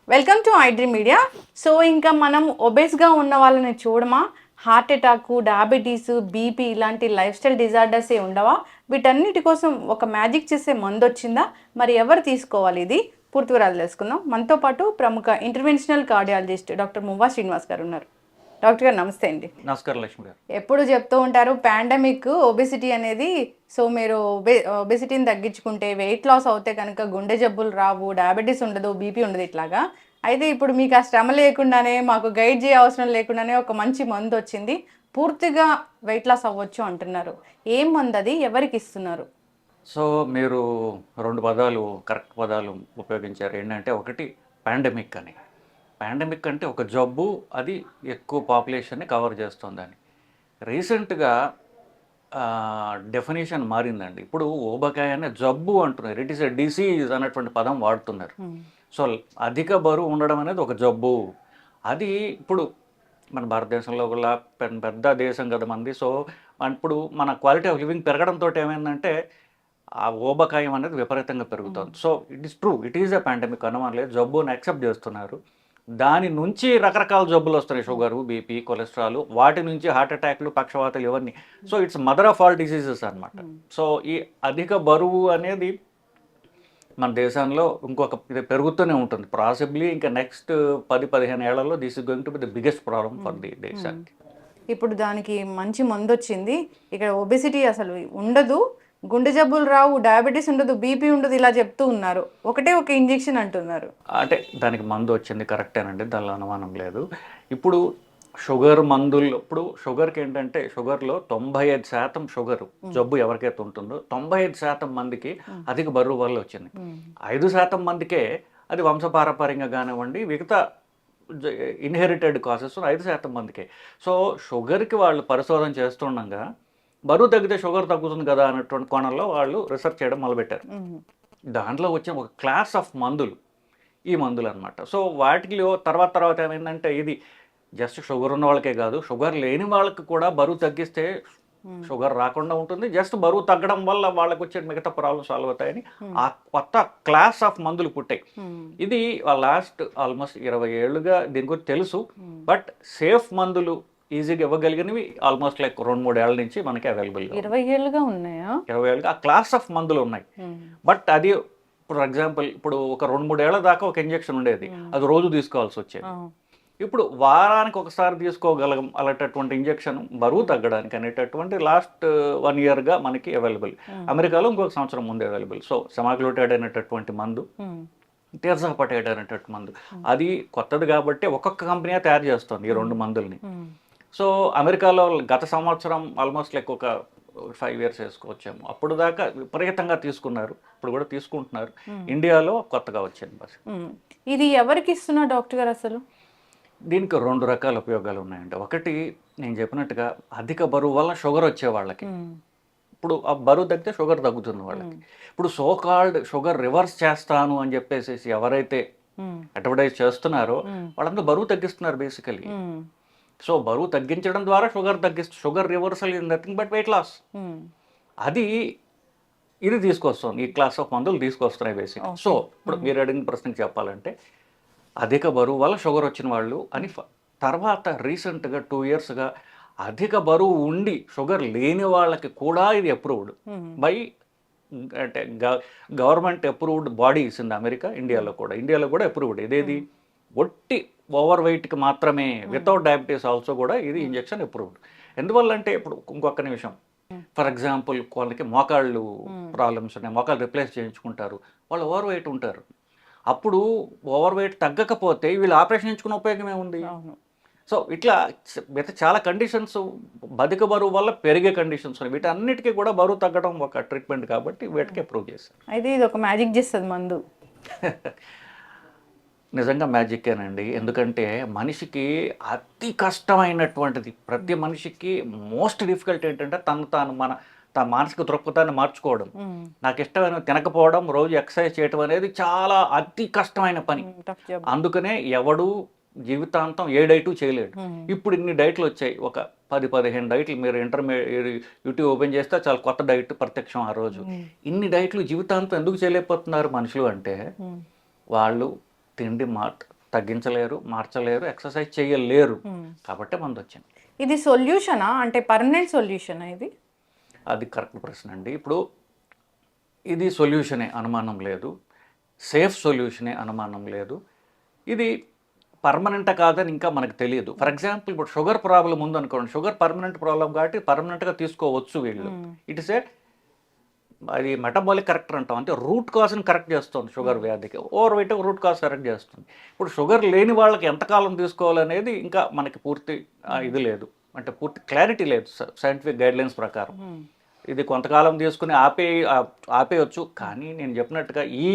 Welcome to iDream media. So ఇంకా మనం ఒబేస్గా ఉన్న వాళ్ళని చూడమా, హార్ట్ అటాక్, డయాబెటీస్, బీపీ ఇలాంటి లైఫ్ స్టైల్ డిజార్డర్సే ఉండవా? వీటన్నిటి కోసం ఒక మ్యాజిక్ చేసే మందు వచ్చిందా? మరి ఎవరు తీసుకోవాలి? ఇది పూర్తి వివరాలు తెలుసుకుందాం. మనతో పాటు ప్రముఖ ఇంటర్వెన్షనల్ కార్డియాలజిస్ట్ డాక్టర్ మువ్వా శ్రీనివాస్ గారు ఉన్నారు. డాక్టర్ గారు నమస్తే అండి. నమస్కారం లక్ష్మి గారు. ఎప్పుడు చెప్తూ ఉంటారు పాండమిక్ ఒబెసిటీ అనేది. సో మీరు ఒబెసిటీని తగ్గించుకుంటే, వెయిట్ లాస్ అవుతే కనుక గుండె జబ్బులు రావు, డయాబెటీస్ ఉండదు, బీపీ ఉండదు ఇట్లాగా. అయితే ఇప్పుడు మీకు ఆ శ్రమ లేకుండానే, మాకు గైడ్ చేయ అవసరం లేకుండానే ఒక మంచి మందు వచ్చింది, పూర్తిగా వెయిట్ లాస్ అవ్వచ్చు అంటున్నారు. ఏం మందు అది, ఎవరికి ఇస్తున్నారు? సో మీరు రెండు పదాలు కరెక్ట్ పదాలు ఉపయోగించారు. ఏంటంటే ఒకటి పాండమిక్ అని. పాండమిక్ అంటే ఒక జబ్బు, అది ఎక్కువ పాపులేషన్ని కవర్ చేస్తుందని. రీసెంట్గా డెఫినేషన్ మారిందండి. ఇప్పుడు ఊబకాయ అనే జబ్బు అంటున్నారు, ఇట్ ఈస్ ఎ డిసీజ్ అన్నటువంటి పదం వాడుతున్నారు. సో అధిక బరువు ఉండడం అనేది ఒక జబ్బు. అది ఇప్పుడు మన భారతదేశంలో కూడా పెద్ద దేశం కదా మంది. సో ఇప్పుడు మన క్వాలిటీ ఆఫ్ లివింగ్ పెరగడంతో ఏమైందంటే ఆ ఊబకాయం అనేది విపరీతంగా పెరుగుతుంది. So it is true, it is a pandemic, అనుమానం లేదు. జబ్బుని యాక్సెప్ట్ చేస్తున్నారు. దాని నుంచి రకరకాల జబ్బులు వస్తున్నాయి, షుగరు, బీపీ, కొలెస్ట్రాల్, వాటి నుంచి హార్ట్ అటాక్లు, పక్షవాతాలు, ఇవన్నీ. So it's mother of all diseases అనమాట. సో ఈ అధిక బరువు అనేది మన దేశంలో ఇంకొక ఇది పెరుగుతూనే ఉంటుంది. పాసిబ్లీ ఇంకా నెక్స్ట్ 10-15 ఏళ్లలో this is going to be the biggest problem for the దేశానికి. ఇప్పుడు దానికి మంచి మందు వచ్చింది. ఇక్కడ ఒబెసిటీ అసలు ఉండదు, గుండె జబ్బులు రావు, డయాబెటీస్ ఉండదు, బీపీ ఉండదు, ఇలా చెప్తూ ఉన్నారు. ఒకటే ఒక ఇంజెక్షన్ అంటున్నారు. అంటే దానికి మందు వచ్చింది కరెక్టేనండి, దానిలో అనుమానం లేదు. ఇప్పుడు షుగర్ మందులు, ఇప్పుడు షుగర్కి ఏంటంటే షుగర్లో 95% షుగర్ జబ్బు ఎవరికైతే ఉంటుందో 95% మందికి అధిక బరువు వల్ల వచ్చింది. 5% మందికే అది వంశపారపర్యంగా కానివ్వండి, మిగతా ఇన్హెరిటెడ్ కాసెస్ 5% మందికే. సో షుగర్కి వాళ్ళు పరిశోధన చేస్తుండగా బరువు తగ్గితే షుగర్ తగ్గుతుంది కదా అనేటువంటి కోణంలో వాళ్ళు రీసెర్చ్ చేయడం మొదలుపెట్టారు. దాంట్లో వచ్చిన ఒక క్లాస్ ఆఫ్ మందులు ఈ మందులు అనమాట. సో వాటిలో తర్వాత ఏమైందంటే ఇది జస్ట్ షుగర్ ఉన్న వాళ్ళకే కాదు, షుగర్ లేని వాళ్ళకి కూడా బరువు తగ్గిస్తే షుగర్ రాకుండా ఉంటుంది. జస్ట్ బరువు తగ్గడం వల్ల వాళ్ళకి వచ్చే మిగతా ప్రాబ్లమ్స్ సాల్వ్ అవుతాయని ఆ కొత్త క్లాస్ ఆఫ్ మందులు పుట్టాయి. ఇది లాస్ట్ ఆల్మోస్ట్ 20 ఏళ్ళుగా దీని గురించి తెలుసు. బట్ సేఫ్ మందులు ఈజీగా ఇవ్వగలిగినవి ఆల్మోస్ట్ లైక్ 2-3 ఏళ్ళ నుంచి మనకి అవైలబుల్. 20 ఏళ్ళుగా ఉన్నాయా? 20 ఏళ్ళుగా ఆ క్లాస్ ఆఫ్ మందులు ఉన్నాయి. బట్ అది ఫర్ ఎగ్జాంపుల్ ఇప్పుడు ఒక 2-3 ఏళ్ల దాకా ఒక ఇంజెక్షన్ ఉండేది, అది రోజు తీసుకోవాల్సి వచ్చేది. ఇప్పుడు వారానికి ఒకసారి తీసుకోగలం అలాంటి ఇంజెక్షన్ బరువు తగ్గడానికి అనేటటువంటి లాస్ట్ 1 ఇయర్గా మనకి అవైలబుల్. అమెరికాలో ఇంకొక సంవత్సరం ముందు అవైలబుల్. సో సెమాగ్లూటైడ్ అనేటటువంటి మందు, టెర్జాపటైడ్ అనేటటువంటి మందు, అది కొత్తది కాబట్టి ఒక్కొక్క కంపెనీ తయారు చేస్తుంది ఈ రెండు మందుల్ని. సో అమెరికాలో గత సంవత్సరం ఆల్మోస్ట్ లైక్ ఒక 5 ఇయర్స్ వేసుకోవచ్చాము. అప్పుడు దాకా విపరీతంగా తీసుకున్నారు, ఇప్పుడు కూడా తీసుకుంటున్నారు. ఇండియాలో కొత్తగా వచ్చింది బస్. ఇది ఎవరికి ఇస్తున్నా డాక్టర్ గారు? అసలు దీనికి 2 రకాల ఉపయోగాలు ఉన్నాయండి. ఒకటి నేను చెప్పినట్టుగా అధిక బరువు వల్ల షుగర్ వచ్చే వాళ్ళకి, ఇప్పుడు ఆ బరువు తగ్గితే షుగర్ తగ్గుతుంది వాళ్ళకి. ఇప్పుడు సోకాల్డ్ షుగర్ రివర్స్ చేస్తాను అని చెప్పేసి ఎవరైతే అడ్వర్టైజ్ చేస్తున్నారో వాళ్ళందరూ బరువు తగ్గిస్తున్నారు బేసికలీ. సో బరువు తగ్గించడం ద్వారా sugar reversal is nothing but weight loss. అది ఇది తీసుకొస్తుంది, ఈ క్లాస్ ఆఫ్ మందులు తీసుకొస్తున్నాయి బేసిక్. సో ఇప్పుడు మీరు అడిగిన ప్రశ్నకి చెప్పాలంటే అధిక బరువు వల్ల షుగర్ వచ్చిన వాళ్ళు అని. తర్వాత రీసెంట్గా 2 ఇయర్స్గా అధిక బరువు ఉండి షుగర్ లేని వాళ్ళకి కూడా ఇది అప్రూవ్డ్ బై అంటే government approved bodies in America. ఇండియాలో కూడా అప్రూవ్డ్. ఇదేది ఒట్టి ఓవర్ వెయిట్కి మాత్రమే, వితౌట్ డయాబెటీస్ ఆల్సో కూడా ఇది ఇంజెక్షన్ అప్రూవ్డ్. ఎందువల్ల అంటే ఇప్పుడు ఇంకొక నిమిషం, ఫర్ ఎగ్జాంపుల్ వాళ్ళకి మోకాళ్ళు ప్రాబ్లమ్స్ ఉన్నాయి, మోకాళ్ళు రిప్లేస్ చేయించుకుంటారు, వాళ్ళు ఓవర్ వెయిట్ ఉంటారు. అప్పుడు ఓవర్ వెయిట్ తగ్గకపోతే వీళ్ళు ఆపరేషన్ చేయించుకునే ఉపయోగం ఏముంది? సో ఇట్లా చాలా కండిషన్స్, అధిక బరువు వల్ల పెరిగే కండిషన్స్ ఉన్నాయి. వీటన్నిటికీ కూడా బరువు తగ్గడం ఒక ట్రీట్మెంట్ కాబట్టి వీటికి అప్రూవ్ చేశారు. అయితే ఇది ఒక మ్యాజిక్ చేస్తుంది మందు. నిజంగా మ్యాజిక్కేనండి. ఎందుకంటే మనిషికి అతి కష్టమైనటువంటిది, ప్రతి మనిషికి మోస్ట్ డిఫికల్ట్ ఏంటంటే తన మానసిక దృక్పథాన్ని మార్చుకోవడం. నాకు ఇష్టమైన తినకపోవడం, రోజు ఎక్సర్సైజ్ చేయడం అనేది చాలా అతి కష్టమైన పని. అందుకనే ఎవడు జీవితాంతం ఏ డైటు చేయలేడు. ఇప్పుడు ఇన్ని డైట్లు వచ్చాయి, ఒక 10-15 డైట్లు మీరు యూట్యూబ్ ఓపెన్ చేస్తే చాలా కొత్త డైట్ ప్రత్యక్షం ఆ రోజు. ఇన్ని డైట్లు జీవితాంతం ఎందుకు చేయలేకపోతున్నారు మనుషులు అంటే వాళ్ళు తిండి తగ్గించలేరు, మార్చలేరు, ఎక్సర్సైజ్ చేయలేరు, కాబట్టి మందు వచ్చింది. ఇది సొల్యూషనా అంటే పర్మనెంట్ సొల్యూషనా ఇది? అది కరెక్ట్ ప్రశ్న అండి. ఇప్పుడు ఇది సొల్యూషనే అనుమానం లేదు, సేఫ్ సొల్యూషనే అనుమానం లేదు. ఇది పర్మనెంట్ కాదని ఇంకా మనకు తెలియదు. ఫర్ ఎగ్జాంపుల్ ఇప్పుడు షుగర్ ప్రాబ్లం ఉందనుకోండి, షుగర్ పర్మనెంట్ ప్రాబ్లం కాబట్టి పర్మనెంట్గా తీసుకోవచ్చు వీళ్ళు. ఇట్ ఇస్ ఏ అది మెటబాలిక్ కరెక్టర్ అంటాం, అంటే రూట్ కాజ్ని కరెక్ట్ చేస్తుంది షుగర్ వ్యాధికి. Over weight root cause correct చేస్తుంది. ఇప్పుడు షుగర్ లేని వాళ్ళకి ఎంతకాలం తీసుకోవాలనేది ఇంకా మనకి పూర్తి ఇది లేదు, అంటే పూర్తి క్లారిటీ లేదు సైంటిఫిక్ గైడ్లైన్స్ ప్రకారం. ఇది కొంతకాలం తీసుకుని ఆపేయచ్చు, కానీ నేను చెప్పినట్టుగా ఈ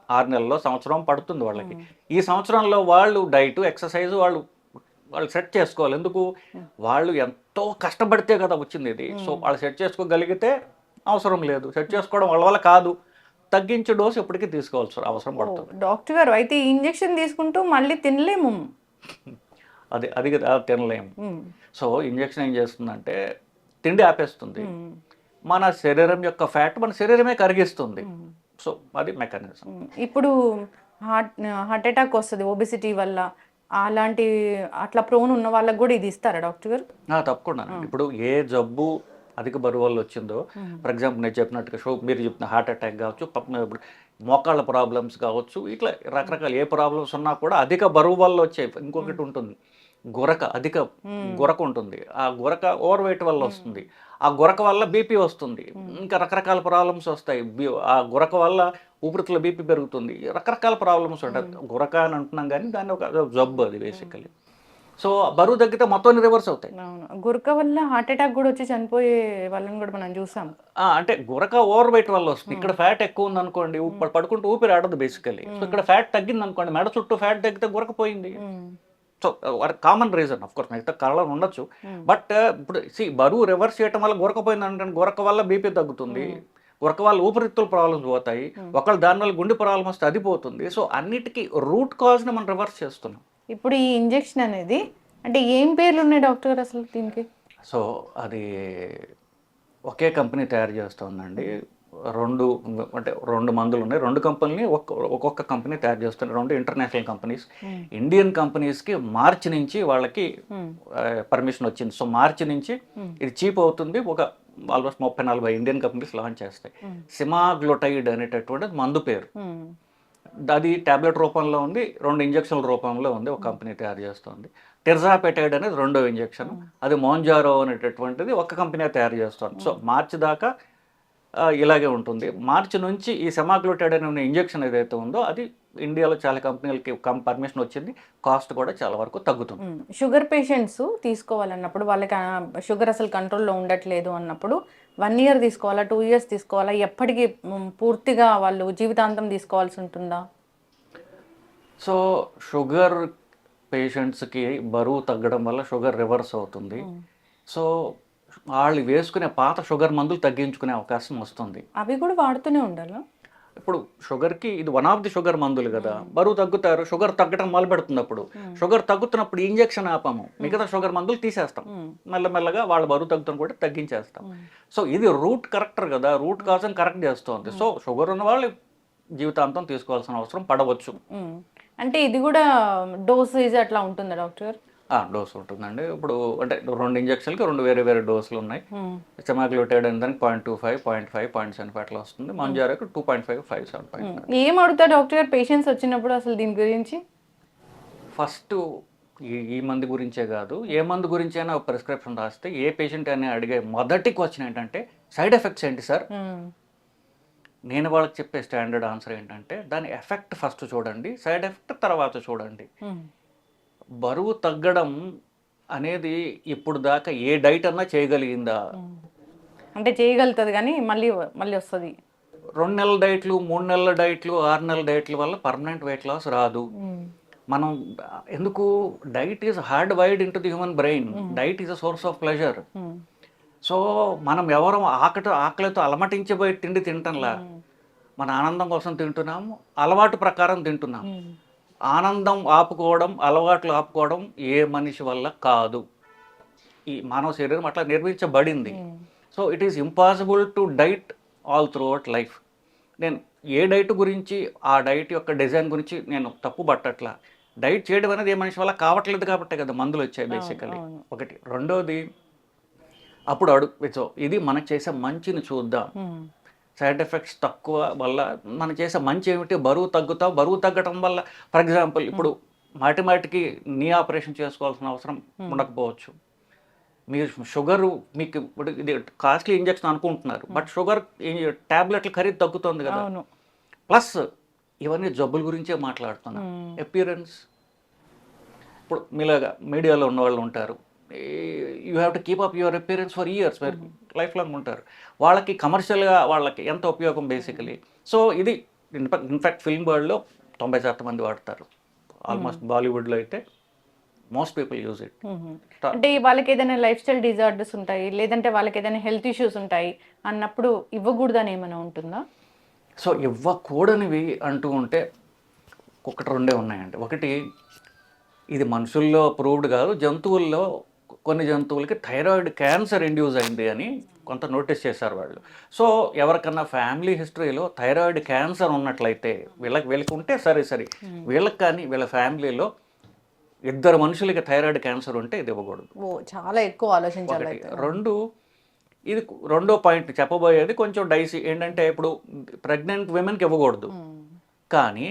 6 నెలల్లో సంవత్సరం పడుతుంది వాళ్ళకి. ఈ సంవత్సరంలో వాళ్ళు డైట్ ఎక్సర్సైజ్ వాళ్ళు సెట్ చేసుకోవాలి. ఎందుకు? వాళ్ళు ఎంతో కష్టపడితే కదా వచ్చింది ఇది. సో వాళ్ళు సెట్ చేసుకోగలిగితే అవసరం లేదు, సెట్ చేసుకోవడం వాళ్ళ వల్ల కాదు, తగ్గించే డోసు ఎప్పటికీ తీసుకోవాల్సి అవసరం పడుతుంది. డాక్టర్ గారు అయితే ఈ ఇంజెక్షన్ తీసుకుంటూ మళ్ళీ తినలేము. అది తినలేము. సో ఇంజెక్షన్ ఏం చేస్తుందంటే తిండి ఆపేస్తుంది, మన శరీరం యొక్క ఫ్యాట్ మన శరీరమే కరిగిస్తుంది. సో అది మెకానిజం. ఇప్పుడు హార్ట్ అటాక్ వస్తుంది ఒబెసిటీ వల్ల, అట్లా ప్రోన్ ఉన్న వాళ్ళకి కూడా ఇది ఇస్తారా డాక్టర్ గారు? తప్పకుండా. ఇప్పుడు ఏ జబ్బు అధిక బరువు వల్ల వచ్చిందో, ఫర్ ఎగ్జాంపుల్ నేను చెప్పినట్టుగా మీరు చెప్పిన హార్ట్ అటాక్ కావచ్చు, ఇప్పుడు మోకాళ్ళ ప్రాబ్లమ్స్ కావచ్చు, ఇట్లా రకరకాల ఏ ప్రాబ్లమ్స్ ఉన్నా కూడా అధిక బరువు వల్ల వచ్చాయి. ఇంకొకటి ఉంటుంది అధిక గురక ఉంటుంది, ఆ గురక ఓవర్ వెయిట్ వల్ల వస్తుంది, ఆ గురక వల్ల బీపీ వస్తుంది, ఇంకా రకరకాల ప్రాబ్లమ్స్ వస్తాయి. ఆ గురక వల్ల ఊపిరితిత్తుల బీపీ పెరుగుతుంది, రకరకాల ప్రాబ్లమ్స్ ఉంటాయి. గురక అని అంటున్నాం కానీ దాన్ని ఒక జబ్బు అది బేసికలీ. సో బరువు తగ్గితే మొత్తం రివర్స్ అవుతాయి. గురక వల్ల హార్ట్ అటాక్ కూడా వచ్చి చనిపోయే వాళ్ళని కూడా మనం చూసాం. అంటే గురక ఓవర్ వెయిట్ వల్ల వస్తుంది. ఇక్కడ ఫ్యాట్ ఎక్కువ ఉంది అనుకోండి, పడుకుంటూ ఊపిరి ఆడదు బేసికలీ. సో ఇక్కడ ఫ్యాట్ తగ్గింది అనుకోండి, మెడ చుట్టూ ఫ్యాట్ తగ్గితే గురక పోయింది. So common reason, of course మిగతా కారణాలు ఉండొచ్చు, బట్ ఇప్పుడు బరువు రివర్స్ చేయడం వల్ల గురక పోయింది అంటే గురక వల్ల బీపీ తగ్గుతుంది, గురక వల్ల ఊపిరితిత్తుల ప్రాబ్లమ్స్ పోతాయి, ఒకళ్ళు దానివల్ల గుండె ప్రాబ్లమ్ వస్తే అది పోతుంది. సో అన్నిటికీ రూట్ కాజ్ని మనం రివర్స్ చేస్తున్నాం. ఇప్పుడు ఈ ఇంజెక్షన్ అనేది అంటే ఏం పేర్లు ఉన్నాయి డాక్టర్ గారు అసలు దీనికి? సో అది ఒకే కంపెనీ తయారు చేస్తుందండి. రెండు మందులు ఉన్నాయి, 2 కంపెనీని ఒక్కొక్క కంపెనీ తయారు చేస్తున్నారు, 2 ఇంటర్నేషనల్ కంపెనీస్. ఇండియన్ కంపెనీస్కి మార్చి నుంచి వాళ్ళకి పర్మిషన్ వచ్చింది. సో మార్చి నుంచి ఇది చీప్ అవుతుంది, ఒక ఆల్మోస్ట్ 30-40 ఇండియన్ కంపెనీస్ లాంచ్ చేస్తాయి. సిమాగ్లోటైడ్ అనేటటువంటి మందు పేరు. అది ట్యాబ్లెట్ రూపంలో ఉంది, 2 ఇంజక్షన్ల రూపంలో ఉంది, ఒక కంపెనీ తయారు చేస్తుంది. టెర్జాపెటైడ్ అనేది 2వ ఇంజక్షన్, అది మోంజారో అనేటటువంటిది ఒక కంపెనీ తయారు చేస్తుంది. సో మార్చి దాకా ఇలాగే ఉంటుంది. మార్చి నుంచి ఈ సెమాగ్లూటైడ్ అనే ఇంజెక్షన్ ఏదైతే ఉందో అది ఇండియాలో చాలా కంపెనీలకి పర్మిషన్ వచ్చింది, కాస్ట్ కూడా చాలా వరకు తగ్గుతుంది. షుగర్ పేషెంట్స్ తీసుకోవాలన్నప్పుడు వాళ్ళకి షుగర్ అసలు కంట్రోల్లో ఉండట్లేదు అన్నప్పుడు 1 ఇయర్ తీసుకోవాలా, 2 ఇయర్స్ తీసుకోవాలా, ఎప్పటికీ పూర్తిగా వాళ్ళు జీవితాంతం తీసుకోవాల్సి ఉంటుందా? సో షుగర్ పేషెంట్స్కి బరువు తగ్గడం వల్ల షుగర్ రివర్స్ అవుతుంది. సో వాళ్ళు వేసుకునే పాత షుగర్ మందులు తగ్గించుకునే అవకాశం వస్తుంది. అవి కూడా వాడుతూనే ఉండాలా? ఇప్పుడు షుగర్కి ఇది వన్ ఆఫ్ ది షుగర్ మందులు కదా, బరువు తగ్గుతారు, షుగర్ తగ్గడం మొదలు పెడుతున్నప్పుడు, షుగర్ తగ్గుతున్నప్పుడు ఇంజెక్షన్ ఆపాము, మిగతా షుగర్ మందులు తీసేస్తాం, మెల్లమెల్లగా వాళ్ళ బరువు తగ్గుతున్న కూడా తగ్గించేస్తాం. సో ఇది రూట్ కరెక్టర్ కదా, రూట్ కాజ్ని కరెక్ట్ చేస్తుంది. సో షుగర్ ఉన్న వాళ్ళు జీవితాంతం తీసుకోవాల్సిన అవసరం పడవచ్చు. అంటే ఇది కూడా డోసేజ్ అట్లా ఉంటుందా డాక్టర్? డోస్ ఉంటుందండి. ఇప్పుడు అంటే 2 ఇంజక్షన్లకి 2 వేరే వేరే డోసులు ఉన్నాయి. సెమాగ్లూటైడ్ అని దానికి 0.25, 0.5, 0.75 అట్లా వస్తుంది. మంజారాకు 2.5, 5, 7.5. ఏం అడుగుతారు డాక్టర్ గారు పేషెంట్స్ వచ్చినప్పుడు అసలు దీని గురించి? ఫస్ట్ ఈ మందు గురించే కాదు, ఏ మందు గురించి అయినా ప్రిస్క్రిప్షన్ రాస్తే ఏ పేషెంట్ అని అడిగే మొదటి క్వశ్చన్ ఏంటంటే సైడ్ ఎఫెక్ట్స్ ఏంటి సార్? నేను వాళ్ళకి చెప్పే స్టాండర్డ్ ఆన్సర్ ఏంటంటే దాని ఎఫెక్ట్ ఫస్ట్ చూడండి, సైడ్ ఎఫెక్ట్ తర్వాత చూడండి. బరువు తగ్గడం అనేది ఇప్పుడు దాకా ఏ డైట్ అన్నా చేయగలిగిందా? అంటే చేయగలుగుతుంది కానీ మళ్ళీ వస్తుంది. 2 నెలల డైట్లు, 3 నెలల డైట్లు, 6 నెలల డైట్ల వల్ల పర్మనెంట్ వెయిట్ లాస్ రాదు. మనం ఎందుకు, diet is hard wide into the human brain, diet is a source of pleasure. So మనం ఎవరం ఆకలితో అలమటించబోయే తిండి తింటంలా, మన ఆనందం కోసం తింటున్నాము, అలవాటు ప్రకారం తింటున్నాము. ఆనందం ఆపుకోవడం, అలవాట్లు ఆపుకోవడం ఏ మనిషి వల్ల కాదు. ఈ మానవ శరీరం అట్లా నిర్మించబడింది. So it is impossible to diet all through out life. నేను ఏ డైట్ గురించి, ఆ డైట్ యొక్క డిజైన్ గురించి నేను తప్పు పట్టట్లా. డైట్ చేయడం అనేది ఏ మనిషి వల్ల కావట్లేదు కాబట్టే కదా మందులు వచ్చాయి బేసికలీ. ఒకటి. రెండోది, అప్పుడు సో ఇది మనకు చేసే మంచిని చూద్దాం. సైడ్ ఎఫెక్ట్స్ తక్కువ వల్ల మనం చేసే మంచి ఏమిటి? బరువు తగ్గుతాం. బరువు తగ్గటం వల్ల ఫర్ ఎగ్జాంపుల్ ఇప్పుడు మాటికి నీ ఆపరేషన్ చేసుకోవాల్సిన అవసరం ఉండకపోవచ్చు. మీరు షుగరు మీకు ఇప్పుడు ఇది కాస్ట్లీ ఇంజెక్షన్ అనుకుంటున్నారు, బట్ షుగర్ ట్యాబ్లెట్ల ఖరీదు తగ్గుతుంది కదా. ప్లస్ ఇవన్నీ జబ్బుల గురించే మాట్లాడుతున్నాం. అపియరెన్స్, ఇప్పుడు మీలాగా మీడియాలో ఉన్న వాళ్ళు ఉంటారు, you have to keep up your appearance for years, life long ఉంటారు. వాళ్ళకి కమర్షియల్గా వాళ్ళకి ఎంత ఉపయోగం బేసికలీ. సో ఇది ఇన్ఫ్యాక్ట్ ఫిల్మ్ వరల్డ్లో 90% మంది వాడతారు. ఆల్మోస్ట్ బాలీవుడ్లో అయితే మోస్ట్ పీపుల్ యూజ్ ఇట్. అంటే వాళ్ళకి ఏదైనా లైఫ్ స్టైల్ డిజార్డర్స్ ఉంటాయి, లేదంటే వాళ్ళకి ఏదైనా హెల్త్ ఇష్యూస్ ఉంటాయి అన్నప్పుడు ఇవ్వకూడదని ఏమైనా ఉంటుందా? సో ఇవ్వకూడనివి అంటూ ఉంటే ఒకటి రెండే ఉన్నాయండి. ఒకటి, ఇది మనుషుల్లో ప్రూవ్డ్ కాదు, జంతువుల్లో కొన్ని జంతువులకి థైరాయిడ్ క్యాన్సర్ ఇండ్యూస్ అయింది అని కొంత నోటీస్ చేశారు వాళ్ళు. సో ఎవరికన్నా ఫ్యామిలీ హిస్టరీలో థైరాయిడ్ క్యాన్సర్ ఉన్నట్లయితే వీళ్ళకి ఉంటే సరే, వీళ్ళకి కానీ వీళ్ళ ఫ్యామిలీలో 2 మనుషులకి థైరాయిడ్ క్యాన్సర్ ఉంటే ఇది ఇవ్వకూడదు. చాలా ఎక్కువ ఆలోచించాలి. ఇది రెండో పాయింట్ చెప్పబోయేది కొంచెం డైసీ ఏంటంటే, ఇప్పుడు ప్రెగ్నెంట్ విమెన్కి ఇవ్వకూడదు. కానీ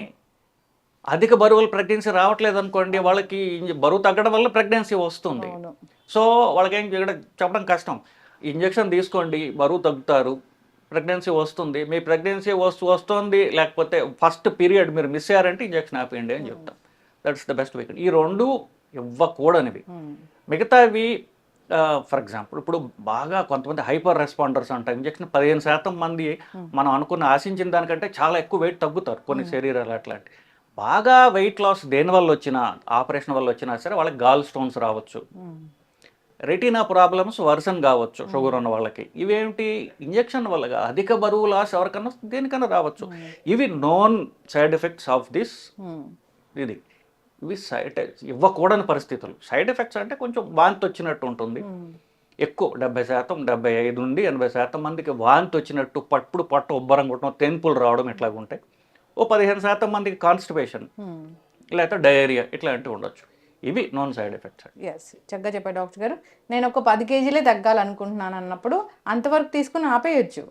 అధిక బరువులు ప్రెగ్నెన్సీ రావట్లేదు అనుకోండి, వాళ్ళకి బరువు తగ్గడం వల్ల ప్రెగ్నెన్సీ వస్తుంది. సో వాళ్ళకి ఏం చెప్పడం కష్టం. ఇంజెక్షన్ తీసుకోండి, బరువు తగ్గుతారు, ప్రెగ్నెన్సీ వస్తుంది. మీ ప్రెగ్నెన్సీ వస్తుంది లేకపోతే ఫస్ట్ పీరియడ్ మీరు మిస్ అయ్యారంటే ఇంజెక్షన్ ఆపేయండి అని చెప్తాం. That's the best way. ఈ రెండు ఇవ్వకూడనివి. మిగతావి ఫర్ ఎగ్జాంపుల్ ఇప్పుడు బాగా కొంతమంది హైపర్ రెస్పాండర్స్ అంటారు. ఇంజెక్షన్ 15% మంది మనం ఆశించిన దానికంటే చాలా ఎక్కువ వెయిట్ తగ్గుతారు కొన్ని శరీరాలు. అట్లాంటి బాగా వెయిట్ లాస్ దేనివల్ల వచ్చినా, ఆపరేషన్ వల్ల వచ్చినా సరే వాళ్ళకి గాల్ స్టోన్స్ రావచ్చు, రెటీనా ప్రాబ్లమ్స్ వర్సన్ కావచ్చు షుగర్ ఉన్న వాళ్ళకి. ఇవేంటి? ఇంజెక్షన్ వల్ల అధిక బరువు లాస్ ఎవరికన్నా దేనికన్నా రావచ్చు. ఇవి known side effects of this. ఇవి ఇవ్వకూడని పరిస్థితులు. సైడ్ ఎఫెక్ట్స్ అంటే కొంచెం వాంతి వచ్చినట్టు ఉంటుంది. ఎక్కువ 70%, 75 నుండి 80% మందికి వాంతి వచ్చినట్టు, పొట్ట ఉబ్బరం కొట్టడం, తెంపులు రావడం ఇట్లాగుంటాయి. 15% మందికి కాన్స్టిపేషన్ లేకపోతే డయేరియా ఇట్లాంటివి ఉండొచ్చు. ఇవి నాన్ సైడ్ ఎఫెక్ట్స్. ఎస్, చక్కగా చెప్పారు డాక్టర్ గారు. నేను ఒక 10 కేజీలే తగ్గాలనుకుంటున్నాను అన్నప్పుడు అంతవరకు తీసుకుని ఆపేయచ్చు,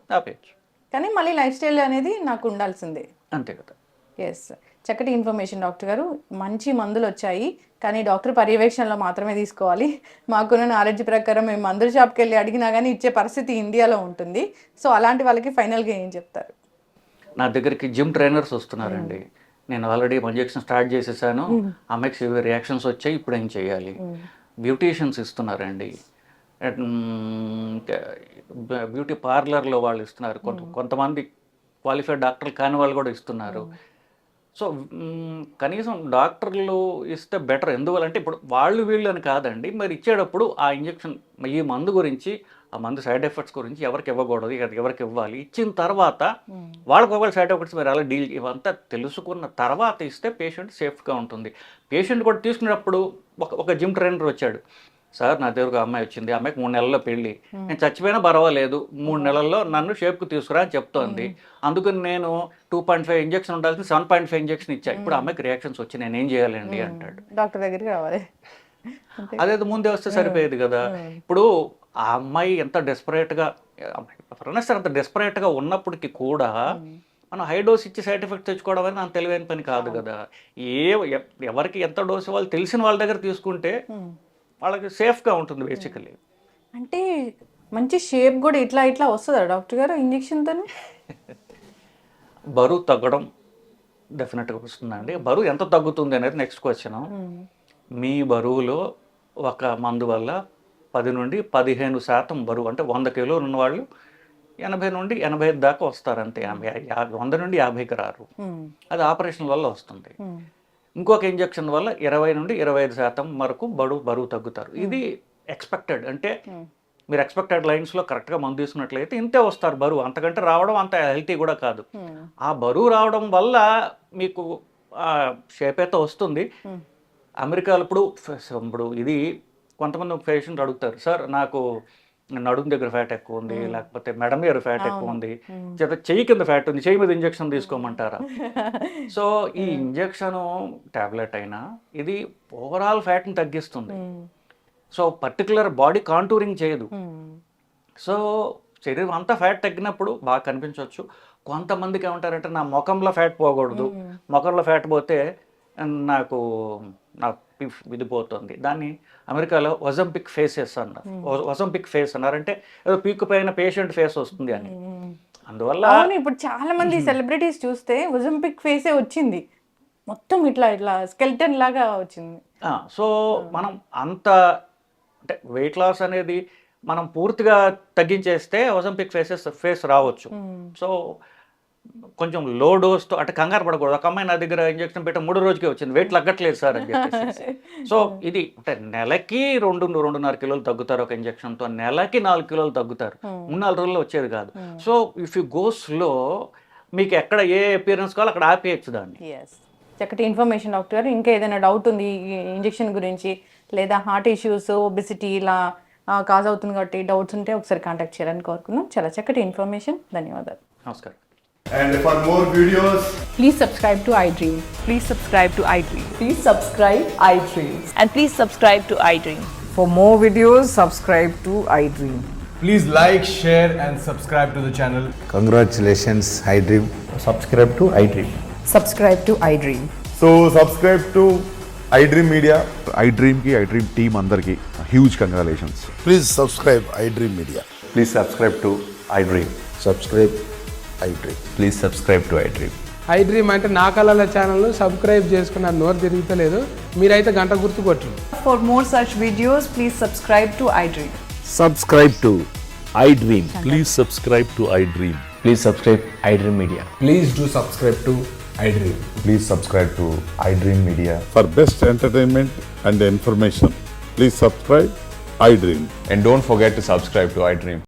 కానీ మళ్ళీ లైఫ్ స్టైల్ అనేది నాకు ఉండాల్సిందే, అంతే కదా. ఎస్, చక్కటి ఇన్ఫర్మేషన్ డాక్టర్ గారు. మంచి మందులు వచ్చాయి, కానీ డాక్టర్ పర్యవేక్షణలో మాత్రమే తీసుకోవాలి. మాకున్న నాలెడ్జ్ ప్రకారం మేము మందుల షాప్కి వెళ్ళి అడిగినా కానీ ఇచ్చే పరిస్థితి ఇండియాలో ఉంటుంది. సో అలాంటి వాళ్ళకి ఫైనల్గా ఏం చెప్తారు? నా దగ్గరికి జిమ్ ట్రైనర్స్ వస్తున్నారండి. నేను ఆల్రెడీ ఇంజెక్షన్ స్టార్ట్ చేసేసాను, అమ్మాయికి సివియర్ రియాక్షన్స్ వచ్చాయి, ఇప్పుడు ఏం చేయాలి? బ్యూటీషియన్స్ ఇస్తున్నారండి, బ్యూటీ పార్లర్లో వాళ్ళు ఇస్తున్నారు, కొంతమంది క్వాలిఫైడ్ డాక్టర్లు కాని వాళ్ళు కూడా ఇస్తున్నారు. సో కనీసం డాక్టర్లు ఇస్తే బెటర్. ఎందువల్లంటే ఇప్పుడు వీళ్ళు అని కాదండి, మరి ఇచ్చేటప్పుడు ఆ ఇంజెక్షన్, ఈ మందు గురించి, ఆ మందు సైడ్ ఎఫెక్ట్స్ గురించి ఎవరికి ఇవ్వకూడదు, ఎవరికి ఇవ్వాలి, ఇచ్చిన తర్వాత వాళ్ళకి ఒకవేళ సైడ్ ఎఫెక్ట్స్ మీరు అలా డీల్ ఇవంతా తెలుసుకున్న తర్వాత ఇస్తే పేషెంట్ సేఫ్గా ఉంటుంది. పేషెంట్ కూడా తీసుకునేటప్పుడు ఒక జిమ్ ట్రైనర్ వచ్చాడు, సార్ నా దగ్గరకు అమ్మాయి వచ్చింది, అమ్మాయికి 3 నెలల్లో పెళ్ళి, నేను చచ్చిపోయినా పర్వాలేదు 3 నెలల్లో నన్ను షేప్కు తీసుకురా అని చెప్తోంది. అందుకని నేను 2.5 ఇంజెక్షన్ ఉండాల్సింది 7.5 ఇంజెక్షన్ ఇచ్చా, ఇప్పుడు అమ్మాయికి రియాక్షన్స్ వచ్చి నేను ఏం చేయాలండి అంటాడు. డాక్టర్ దగ్గరికి రావాలి, అదేదో ముందే వస్తే సరిపోయేది కదా. ఇప్పుడు ఆ అమ్మాయి ఎంత డెస్పరేట్గా, అంత డెస్పరేట్గా ఉన్నప్పటికీ కూడా మనం హై డోస్ ఇచ్చి సైడ్ ఎఫెక్ట్ తెచ్చుకోవడం అనేది అంత తెలివైన పని కాదు కదా. ఎవరికి ఎంత డోసు వాళ్ళు తెలిసిన వాళ్ళ దగ్గర తీసుకుంటే వాళ్ళకి సేఫ్గా ఉంటుంది బేసికలీ. అంటే మంచి షేప్ కూడా ఇట్లా వస్తుందా డాక్టర్ గారు ఇంజెక్షన్తో? బరువు తగ్గడం డెఫినెట్గా వస్తుందండి. బరువు ఎంత తగ్గుతుంది అనేది నెక్స్ట్ క్వశ్చన్. మీ బరువులో ఒక మందు వల్ల 10 నుండి 15% బరువు, అంటే 100 కిలోలు ఉన్నవాళ్ళు 80 నుండి 85 దాకా వస్తారు అంతే. 100 నుండి 50కి రారు. అది ఆపరేషన్ వల్ల వస్తుంది. ఇంకొక ఇంజెక్షన్ వల్ల 20 నుండి 25% వరకు బరువు తగ్గుతారు. ఇది ఎక్స్పెక్టెడ్. అంటే మీరు ఎక్స్పెక్టెడ్ లైన్స్లో కరెక్ట్గా మందు తీసుకున్నట్లయితే ఇంతే వస్తారు బరువు. అంతకంటే రావడం అంత హెల్తీ కూడా కాదు. ఆ బరువు రావడం వల్ల మీకు షేప్ అయితే వస్తుంది. అమెరికాలో ఇప్పుడు ఇది కొంతమంది పేషెంట్ అడుగుతారు, సార్ నాకు నడుము దగ్గర ఫ్యాట్ ఎక్కువ ఉంది, లేకపోతే మెడ మీద ఫ్యాట్ ఎక్కువ ఉంది, చెయ్యి కింద ఫ్యాట్ ఉంది, చెయ్యి మీద ఇంజెక్షన్ తీసుకోమంటారా? సో ఈ ఇంజెక్షన్ టాబ్లెట్ అయినా ఇది ఓవరాల్ ఫ్యాట్ని తగ్గిస్తుంది. సో పర్టికులర్ బాడీ కాంటూరింగ్ చేయదు. సో శరీరం అంతా ఫ్యాట్ తగ్గినప్పుడు బాగా కనిపించవచ్చు. కొంతమందికి ఏమంటారంటే నా ముఖంలో ఫ్యాట్ పోకూడదు, ముఖంలో ఫ్యాట్ పోతే నాకు ఇది పోతుంది. దాన్ని అమెరికాలో ఒజంపిక్ ఫేసెస్ అన్నారు. ఒజంపిక్ ఫేస్ అన్నారంటే ఏదో పీక్ పైన పేషెంట్ ఫేస్ వస్తుంది అని. అందువల్ల ఇప్పుడు చాలా మంది సెలబ్రిటీస్ చూస్తే ఒజంపిక్ ఫేసే వచ్చింది, మొత్తం ఇట్లా స్కెల్టన్ లాగా వచ్చింది. సో మనం అంత అంటే వెయిట్ లాస్ అనేది మనం పూర్తిగా తగ్గించేస్తే ఒజంపిక్ ఫేస్ రావచ్చు. సో కొంచెం లో డోస్తో అంటే కంగారు పడకూడదు. ఒక అమ్మాయి నా దగ్గర ఇంజెక్షన్ పెట్టే 3 రోజుకే వచ్చింది, వెయిట్ తగ్గట్లేదు సార్ అని చెప్పేసి. సో ఇది అంటే నెలకి 2-2.5 కిలోలు తగ్గుతారు ఒక ఇంజెక్షన్తో, నెలకి 4 కిలోలు తగ్గుతారు. 3-4 రోజుల్లో వచ్చేది కాదు. So if you go slow, మీకు ఎక్కడ ఏ అపియరెన్స్ కావాలో అక్కడ ఆపేయచ్చు దాన్ని. చక్కటి ఇన్ఫర్మేషన్ డాక్టర్ గారు. ఇంకా ఏదైనా డౌట్ ఉంది ఈ ఇంజెక్షన్ గురించి, లేదా హార్ట్ ఇష్యూస్, ఒబెసిటీ ఇలా కాజ్ అవుతుంది కాబట్టి డౌట్స్ ఉంటే ఒకసారి కాంటాక్ట్ చేయాలని కోరుకున్నాం. చాలా చక్కటి ఇన్ఫర్మేషన్, ధన్యవాదాలు. నమస్కారం. And for more videos, Please subscribe to iDream. Please subscribe to iDream. Please subscribe iDream. And please subscribe to iDream. For more videos, subscribe to iDream. please like, share and subscribe to the channel. Congratulations, iDream. subscribe to iDream. Subscribe to iDream. So subscribe to iDream Media. iDream ki iDream team అందరికి huge congratulations. Please subscribe iDream Media. Please subscribe to iDream. Subscribe iDream. Please subscribe to iDream. iDream అంటే నా కళల channel subscribe చేసుకున్న నోరు తిరుగుతలేదు, మీరైతే గంట గుర్తు కొట్టండి. For more such videos, please subscribe to iDream. Subscribe to iDream. Please subscribe to iDream. Please subscribe iDream Media. Please do subscribe to iDream. Please subscribe to iDream Media. For best entertainment and information, please subscribe iDream. And don't forget to subscribe to iDream.